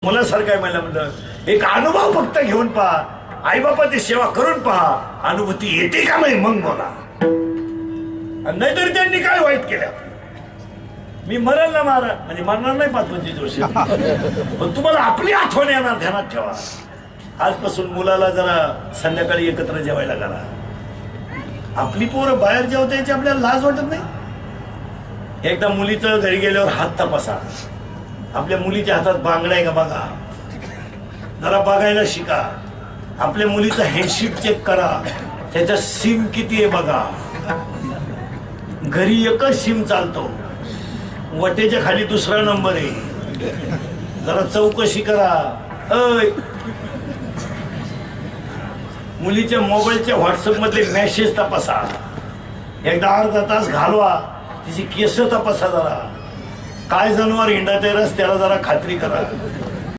मुलासारखं म्हणलं म्हणलं एक अनुभव फक्त घेऊन पहा, आई बापाची सेवा करून पहा, अनुभूती येते का नाही मग बोला. नाहीतरी त्यांनी काय वाईट केलं. मी मरेल ना मारा म्हणजे मरणार नाही 5-25 वर्ष, पण तुम्हाला आपली आठवण येणार, ध्यानात ठेवा. आजपासून मुलाला जरा संध्याकाळी एकत्र जेवायला करा. आपली पोरं बाहेर जेवता याची आपल्याला लाज वाटत नाही. एकदा मुलीचं घरी गेल्यावर हात तपासा, आपल्या मुलीच्या हातात बांगडा आहे का बघा, जरा बघायला शिका. आपल्या मुलीचं हँडशीट चेक करा, त्याचा सिम किती आहे बघा. घरी एकच सिम चालतो, वटेच्या खाली दुसरा नंबर आहे, जरा चौकशी करा. मुलीच्या मोबाईलच्या व्हॉट्सअप मधले मेसेज तपासा, एकदा अर्धा तास घालवा. तिची केस तपासा, जरा काय जनावर हिंडत आहे रस्त्याला जरा खात्री करा.